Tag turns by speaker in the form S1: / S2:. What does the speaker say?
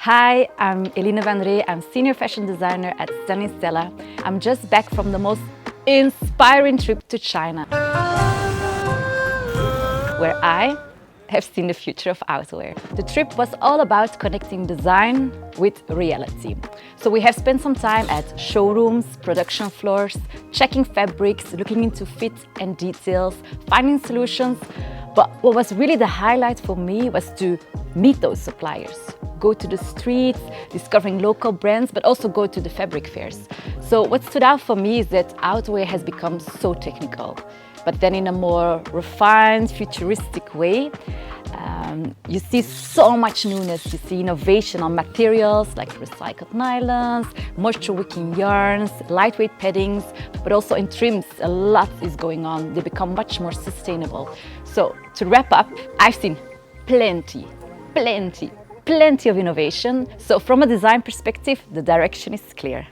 S1: Hi, I'm Eline van Ree. I'm Senior Fashion Designer at Stanley Stella. I'm just back from the most inspiring trip to China, where I have seen the future of outerwear. The trip was all about connecting design with reality. So we have spent some time at showrooms, production floors, checking fabrics, looking into fit and details, finding solutions. But what was really the highlight for me was to meet those suppliers, go to the streets, discovering local brands, but also go to the fabric fairs. So what stood out for me is that outerwear has become so technical, but then in a more refined, futuristic way. You see so much newness. You see innovation on materials like recycled nylons, moisture-wicking yarns, lightweight paddings, but also in trims, a lot is going on. They become much more sustainable. So to wrap up, I've seen plenty of innovation. So from a design perspective, the direction is clear.